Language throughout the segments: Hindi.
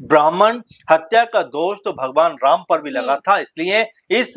ब्राह्मण हत्या का दोष तो भगवान राम पर भी लगा था, इसलिए इस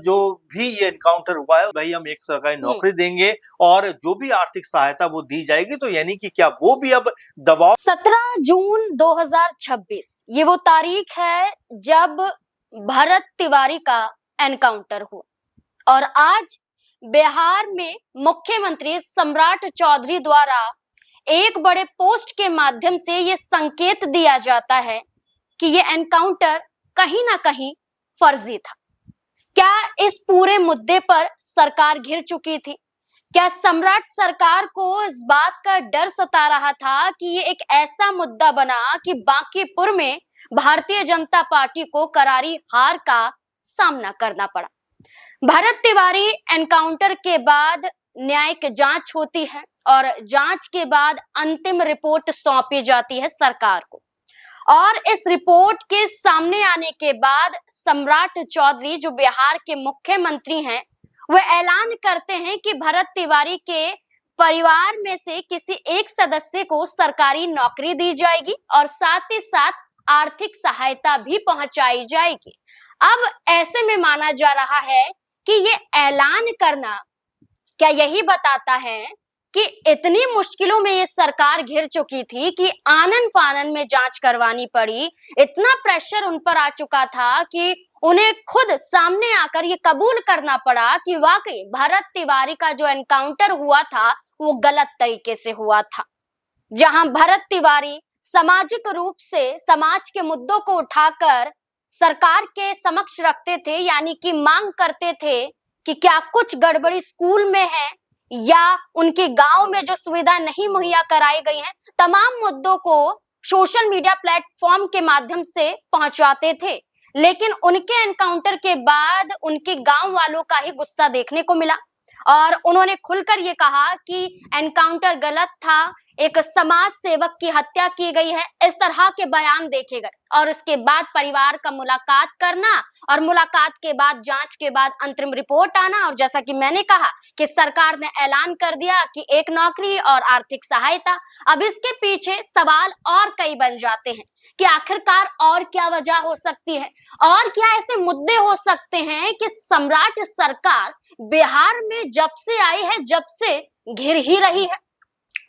जो भी ये एनकाउंटर हुआ है भाई हम एक सरकारी नौकरी देंगे और जो भी आर्थिक सहायता वो दी जाएगी, तो यानी कि क्या वो भी अब दबाव। 17 जून 2026 ये वो तारीख है जब भरत तिवारी का एनकाउंटर हुआ और आज बिहार में मुख्यमंत्री सम्राट चौधरी द्वारा एक बड़े पोस्ट के माध्यम से ये संकेत दिया जाता है कि ये एनकाउंटर कहीं ना कहीं फर्जी था। क्या इस पूरे मुद्दे पर सरकार घिर चुकी थी? क्या सम्राट सरकार को इस बात का डर सता रहा था कि ये एक ऐसा मुद्दा बना कि बांकीपुर में भारतीय जनता पार्टी को करारी हार का सामना करना पड़ा? भरत तिवारी एनकाउंटर के बाद न्यायिक जांच होती है और जांच के बाद अंतिम रिपोर्ट सौंपी जाती है सरकार को और इस रिपोर्ट के सामने आने के बाद सम्राट चौधरी जो बिहार के मुख्यमंत्री हैं वह ऐलान करते हैं कि भरत तिवारी के परिवार में से किसी एक सदस्य को सरकारी नौकरी दी जाएगी और साथ ही साथ आर्थिक सहायता भी पहुंचाई जाएगी। अब ऐसे में माना जा रहा है कि ये ऐलान करना क्या यही बताता है कि इतनी मुश्किलों में ये सरकार घिर चुकी थी कि आनन फानन में जांच करवानी पड़ी, इतना प्रेशर उन पर आ चुका था कि उन्हें खुद सामने आकर ये कबूल करना पड़ा कि वाकई भरत तिवारी का जो एनकाउंटर हुआ था वो गलत तरीके से हुआ था। जहां भरत तिवारी सामाजिक रूप से समाज के मुद्दों को उठाकर सरकार के समक्ष रखते थे, यानी कि मांग करते थे कि क्या कुछ गड़बड़ी स्कूल में है या उनके गांव में जो सुविधा नहीं मुहैया कराई गई है, तमाम मुद्दों को सोशल मीडिया प्लेटफॉर्म के माध्यम से पहुंचाते थे। लेकिन उनके एनकाउंटर के बाद उनके गांव वालों का ही गुस्सा देखने को मिला और उन्होंने खुलकर ये कहा कि एनकाउंटर गलत था, एक समाज सेवक की हत्या की गई है, इस तरह के बयान देखे गए और उसके बाद परिवार का मुलाकात करना और मुलाकात के बाद जांच के बाद अंतरिम रिपोर्ट आना और जैसा कि मैंने कहा कि सरकार ने ऐलान कर दिया कि एक नौकरी और आर्थिक सहायता। अब इसके पीछे सवाल और कई बन जाते हैं कि आखिरकार और क्या वजह हो सकती है और क्या ऐसे मुद्दे हो सकते हैं कि सम्राट सरकार बिहार में जब से आई है जब से घिर ही रही है।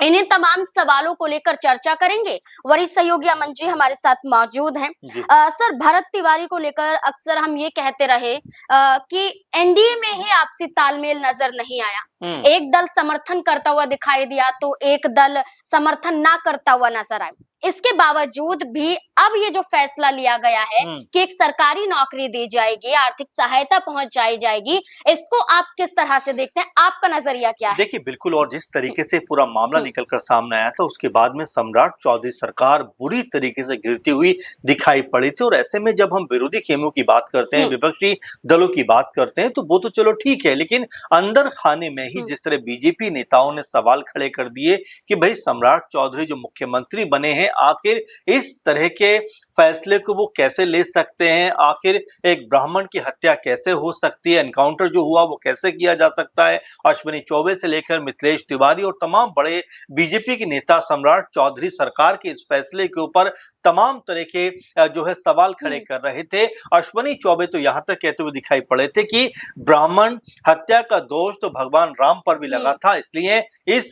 इन्हीं तमाम सवालों को लेकर चर्चा करेंगे। वरिष्ठ सहयोगी अमन जी हमारे साथ मौजूद हैं। सर, भरत तिवारी को लेकर अक्सर हम ये कहते रहे कि एनडीए में ही आपसी तालमेल नजर नहीं आया, एक दल समर्थन करता हुआ दिखाई दिया तो एक दल समर्थन ना करता हुआ नजर आया। इसके बावजूद भी अब ये जो फैसला लिया गया है कि एक सरकारी नौकरी दी जाएगी, आर्थिक सहायता पहुंचाई जाएगी, इसको आप किस तरह से देखते हैं? आपका नजरिया क्या है? देखिए, बिल्कुल, और जिस तरीके से पूरा मामला निकलकर सामने आया था उसके बाद में सम्राट चौधरी सरकार बुरी तरीके से गिरती हुई दिखाई पड़ी थी और ऐसे में जब हम विरोधी खेमों की बात करते हैं, विपक्षी दलों की बात करते हैं तो वो तो चलो ठीक है, लेकिन अंदर खाने में ही जिस तरह बीजेपी नेताओं ने सवाल खड़े कर दिए कि भाई सम्राट चौधरी जो मुख्यमंत्री बने हैं आखिर इस तरह के फैसले को वो कैसे ले सकते हैं, आखिर एक ब्राह्मण की हत्या कैसे हो सकती है, एनकाउंटर जो हुआ वो कैसे किया जा सकता है। अश्विनी चौबे से लेकर मिथिलेश तिवारी और तमाम बड़े बीजेपी के नेता सम्राट चौधरी सरकार के इस फैसले के ऊपर तमाम तरह के जो है सवाल खड़े कर रहे थे। अश्विनी चौबे तो यहाँ तक कहते हुए दिखाई पड़े थे कि ब्राह्मण हत्या का दोष तो भगवान राम पर भी लगा था, इसलिए इस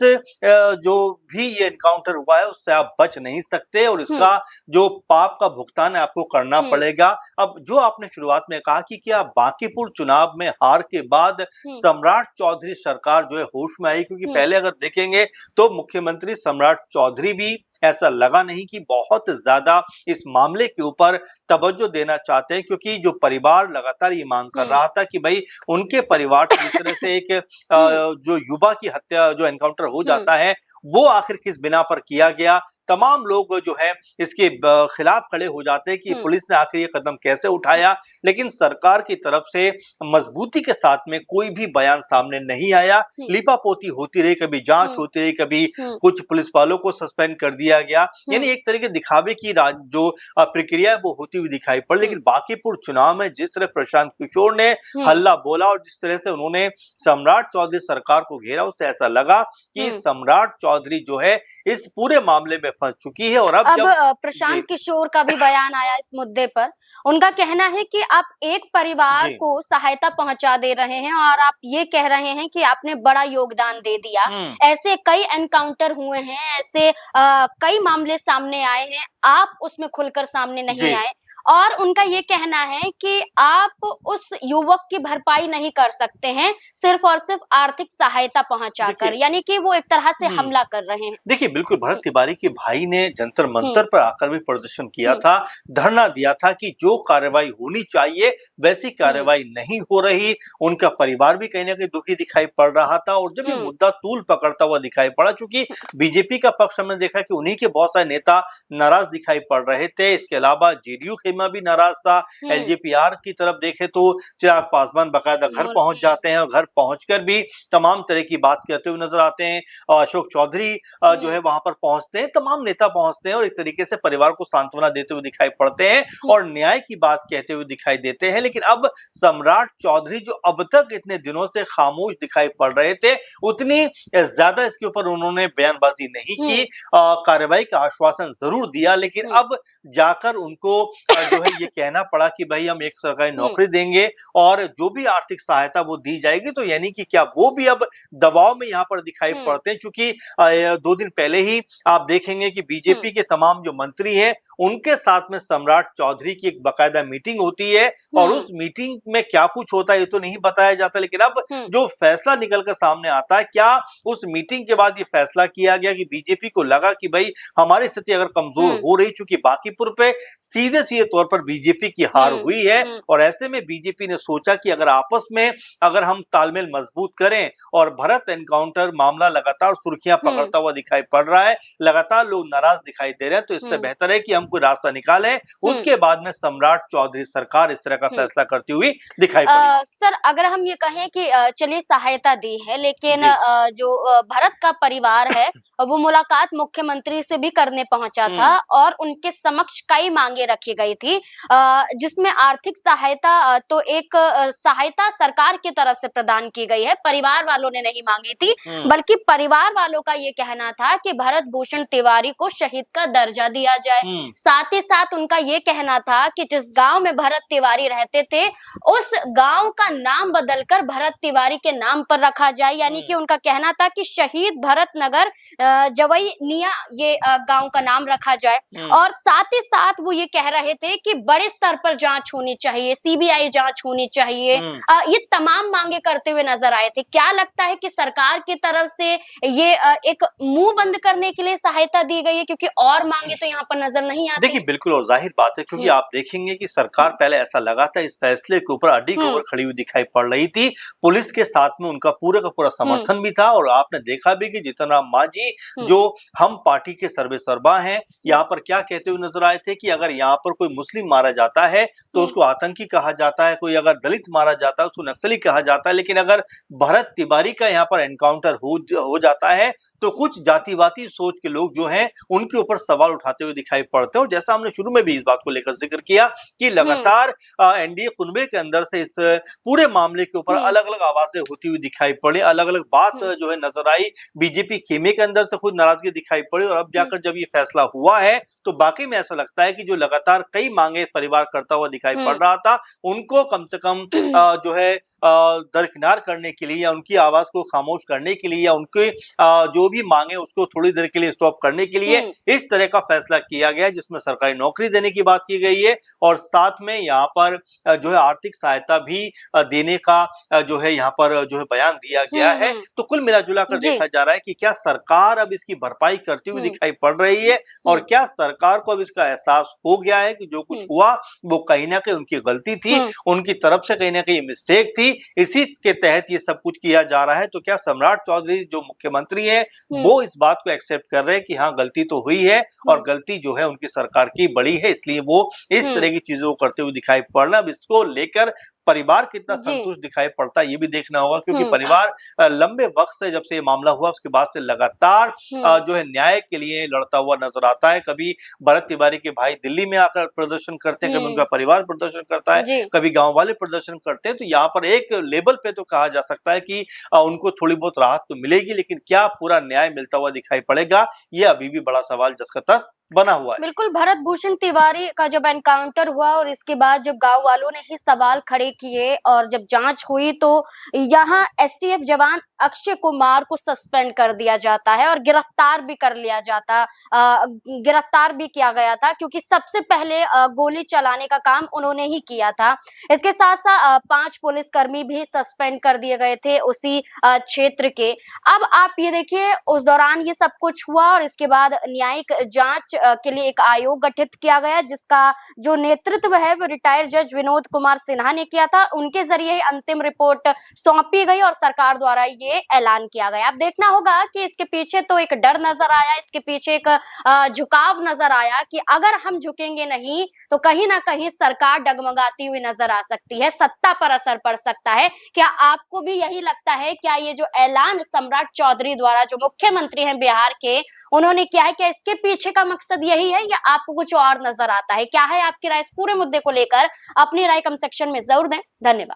जो भी ये एनकाउंटर हुआ है उससे आप बच नहीं सकते और इसका जो पाप का भुगतान है आपको करना पड़ेगा। अब जो आपने शुरुआत में कहा कि क्या बांकीपुर चुनाव में हार के बाद सम्राट चौधरी सरकार जो है होश में आई, क्योंकि पहले अगर देखेंगे तो मुख्यमंत्री सम्राट चौधरी भी ऐसा लगा नहीं कि बहुत ज्यादा इस मामले के ऊपर तवज्जो देना चाहते हैं, क्योंकि जो परिवार लगातार ये मांग कर रहा था कि भाई उनके परिवार से इस तरह से एक जो युवा की हत्या जो एनकाउंटर हो जाता है वो आखिर किस बिना पर किया गया, तमाम लोग जो है इसके खिलाफ खड़े हो जाते हैं कि पुलिस ने आखिर ये कदम कैसे उठाया। लेकिन सरकार की तरफ से मजबूती के साथ में कोई भी बयान सामने नहीं आया, लिपापोती होती रही, कभी जांच होती रही, कभी कुछ पुलिस वालों को सस्पेंड कर दिया गया, यानी एक तरह के दिखावे की जो प्रक्रिया है वो होती हुई दिखाई पड़ी। लेकिन बांकीपुर चुनाव में जिस तरह प्रशांत किशोर ने हल्ला बोला और जिस तरह से उन्होंने सम्राट चौधरी सरकार को घेरा, उससे ऐसा लगा कि सम्राट चौधरी जो है इस पूरे मामले में फंस चुकी है। और अब अब जब प्रशांत जी किशोर का भी बयान आया इस मुद्दे पर। उनका कहना है कि आप एक परिवार जी को सहायता पहुंचा दे रहे हैं और आप ये कह रहे हैं कि आपने बड़ा योगदान दे दिया। हम्म ऐसे कई एनकाउंटर हुए हैं, ऐसे कई मामले सामने आए हैं, आप उसमें खुलकर सामने नहीं जी आए। और उनका ये कहना है कि आप उस युवक की भरपाई नहीं कर सकते हैं सिर्फ और सिर्फ आर्थिक सहायता पहुंचाकर, देखिए यानी कि वो एक तरह से हम्म हमला कर रहे हैं। देखिए, बिल्कुल भरत हम्म तिवारी के भाई ने जंतर हम्म मंतर पर आकर भी प्रदर्शन किया हम्म था, धरना दिया था कि जो कार्रवाई होनी चाहिए वैसी हम्म कार्रवाई नहीं हो रही। उनका परिवार भी कहीं ना कहीं दुखी दिखाई पड़ रहा था और जब ये हम्म मुद्दा तूल पकड़ता हुआ दिखाई पड़ा, क्योंकि बीजेपी का पक्ष हमने देखा कि उन्हीं के बहुत सारे नेता नाराज दिखाई पड़ रहे थे। इसके अलावा जेडीयू खेमा भी नाराज था। हम्म एलजेपीआर की तरफ देखे तो चिराग पासवान बाकायदा घर पहुंच जाते हैं और घर पहुंचकर भी तमाम तरह की बात कहते हुए नजर आते हैं। अशोक चौधरी जो है वहां पर पहुंचते हैं, तमाम नेता पहुंचते हैं और एक तरीके से परिवार को सांत्वना देते हुए दिखाई पड़ते हैं और न्याय की बात कहते हुए दिखाई देते हैं। लेकिन अब सम्राट चौधरी जो अब तक इतने दिनों से खामोश दिखाई पड़ रहे थे, उतनी ज्यादा इसके ऊपर उन्होंने बयानबाजी नहीं की। कार्रवाई का आश्वासन जरूर दिया, लेकिन अब जाकर उनको जो है ये कहना पड़ा कि भाई हम एक सरकारी नौकरी देंगे और जो भी आर्थिक सहायता वो दी जाएगी, तो यानी कि क्या वो भी अब दबाव में यहाँ पर दिखाई पड़ते हैं। क्योंकि 2 दिन पहले ही आप देखेंगे कि बीजेपी के तमाम जो मंत्री हैं उनके साथ में सम्राट चौधरी की एक बाकायदा मीटिंग होती है और उस मीटिंग में क्या कुछ होता है ये तो नहीं बताया जाता। लेकिन अब जो फैसला निकल कर सामने आता है, क्या उस मीटिंग के बाद ये फैसला किया गया कि बीजेपी को लगा कि भाई हमारी स्थिति अगर कमजोर हो रही, चूंकि बांकीपुर पे सीधे सीधे तौर पर बीजेपी की हार हुई है और ऐसे में बीजेपी ने सोचा कि अगर आपस में अगर हम तालमेल मजबूत करें, और भरत एनकाउंटर मामला लगातार सुर्खियां पकड़ता हुआ दिखाई पड़ रहा है, लगातार लोग नाराज दिखाई दे रहे हैं, तो इससे बेहतर है कि हम कोई रास्ता निकालें। उसके बाद में सम्राट चौधरी सरकार इस तरह का फैसला करती हुई दिखाई पड़ी। सर, अगर हम ये कहें कि चलिए सहायता दी है, लेकिन जी जो भरत का परिवार है वो मुलाकात मुख्यमंत्री से भी करने पहुंचा था और उनके समक्ष कई मांगे रखी गई थी, जिसमें आर्थिक सहायता तो एक सहायता सरकार की तरफ से प्रदान की गई है, परिवार वालों ने नहीं मांगी थी। बल्कि परिवार वालों का ये कहना था कि भरत भूषण तिवारी को शहीद का दर्जा दिया जाए। साथ ही साथ उनका ये कहना था कि जिस गांव में भरत तिवारी रहते थे उस गांव का नाम बदलकर भरत तिवारी के नाम पर रखा जाए, यानी कि उनका कहना था कि शहीद भरत नगर जवैनिया ये गांव का नाम रखा जाए। और साथ ही साथ वो ये कह रहे थे कि बड़े स्तर पर जांच होनी चाहिए, सीबीआई जांच होनी चाहिए। ये तमाम मांगे करते हुए नजर आए थे। क्या लगता है कि सरकार की तरफ से ये एक मुंह बंद करने के लिए सहायता दी गई है, क्योंकि और मांगे तो यहाँ पर नजर नहीं आती? देखिए, बिल्कुल और जाहिर बात है, क्योंकि आप देखेंगे कि सरकार पहले ऐसा लगा था इस फैसले के ऊपर अड़ी खबर खड़ी हुई दिखाई पड़ रही थी। पुलिस के साथ में उनका पूरा का पूरा समर्थन भी था और आपने देखा भी कि जीतन राम मांझी जो हम पार्टी के सर्वेसर्वा हैं, यहाँ पर क्या कहते हुए नजर आए थे कि अगर यहाँ पर कोई मुस्लिम मारा जाता है तो उसको आतंकी कहा जाता है, कोई अगर दलित मारा जाता है उसको नक्सली कहा जाता है, लेकिन अगर भरत तिवारी का यहाँ पर एनकाउंटर हो जाता है तो कुछ जातिवादी सोच के लोग जो हैं उनके ऊपर सवाल उठाते हुए दिखाई पड़ते हैं। और जैसा हमने शुरू में भी इस बात को लेकर जिक्र किया कि लगातार एनडीए कुनबे के अंदर से इस पूरे मामले के ऊपर अलग अलग आवाजें होती हुई दिखाई पड़ी, अलग अलग बात जो है नजर आई। बीजेपी खेमे के अंदर से खुद नाराजगी दिखाई पड़ी और अब जाकर जब ये फैसला हुआ है तो बाकी में ऐसा लगता है कि जो लगातार कई मांगे परिवार करता हुआ दिखाई पड़ रहा था, उनको कम से कम जो है दरकिनार करने के लिए या उनकी आवाज को खामोश करने के लिए या उनके जो भी मांगे उसको थोड़ी देर के लिए स्टॉप करने के लिए इस तरह का फैसला किया गया, जिसमें सरकारी नौकरी देने की बात की गई है और साथ में यहाँ पर जो है आर्थिक सहायता भी देने का जो है यहाँ पर जो है बयान दिया गया है। तो कुल मिलाजुला कर देखा जा रहा है कि क्या सरकार अब इसकी भरपाई करती हुई दिखाई पड़ रही है और क्या सरकार को अब इसका एहसास हो गया है कि जो कुछ हुआ वो कहीं ना कहीं उनकी गलती थी, उनकी तरफ से कहीं ना कहीं मिस्टेक थी, इसी के तहत ये सब कुछ किया जा रहा है। तो क्या सम्राट चौधरी जो मुख्यमंत्री है वो इस बात को एक्सेप्ट कर रहे हैं कि हाँ गलती तो हुई है और गलती जो है उनकी सरकार की बड़ी है, इसलिए वो इस तरह की चीजों को करते हुए दिखाई पड़ रहा है। अब इसको लेकर परिवार कितना जी। संतुष्ट दिखाई पड़ता है ये भी देखना होगा, क्योंकि हम्म। परिवार लंबे वक्त से जब से ये मामला हुआ उसके बाद से लगातार जो है न्याय के लिए लड़ता हुआ नजर आता है। कभी भरत तिवारी के भाई दिल्ली में आकर प्रदर्शन करते हैं, कभी उनका परिवार प्रदर्शन करता है, जी। कभी गांव वाले प्रदर्शन करते हैं। तो यहाँ पर एक लेवल पे तो कहा जा सकता है कि उनको थोड़ी बहुत राहत तो मिलेगी, लेकिन क्या पूरा न्याय मिलता हुआ दिखाई पड़ेगा, ये अभी भी बड़ा सवाल जस का तस बना हुआ है। बिल्कुल, भरत भूषण तिवारी का जब एनकाउंटर हुआ और इसके बाद जब गांव वालों ने ही सवाल खड़े किए और जब जांच हुई तो यहाँ एसटीएफ जवान अक्षय कुमार को सस्पेंड कर दिया जाता है और गिरफ्तार भी कर लिया जाता गिरफ्तार भी किया गया था, क्योंकि सबसे पहले गोली चलाने का काम उन्होंने ही किया था। इसके साथ साथ 5 पुलिसकर्मी भी सस्पेंड कर दिए गए थे उसी क्षेत्र के। अब आप ये देखिए, उस दौरान ये सब कुछ हुआ और इसके बाद न्यायिक जांच के लिए एक आयोग गठित किया गया, जिसका जो नेतृत्व है वो रिटायर्ड जज विनोद कुमार सिन्हा ने किया था। उनके जरिए अंतिम रिपोर्ट सौंपी गई और सरकार द्वारा ये ऐलान किया गया। अब देखना होगा कि इसके पीछे तो एक डर नजर आया, इसके पीछे एक झुकाव नजर आया कि अगर हम झुकेंगे नहीं तो कहीं ना कहीं सरकार डगमगाती हुई नजर आ सकती है, सत्ता पर असर पड़ सकता है। क्या आपको भी यही लगता है? क्या ये जो ऐलान सम्राट चौधरी द्वारा, जो मुख्यमंत्री हैं बिहार के, उन्होंने किया है, क्या इसके पीछे का मकसद यही है या आपको कुछ और नजर आता है? क्या है आपकी राय इस पूरे मुद्दे को लेकर? अपनी राय कमेंट सेक्शन में जरूर दें। धन्यवाद।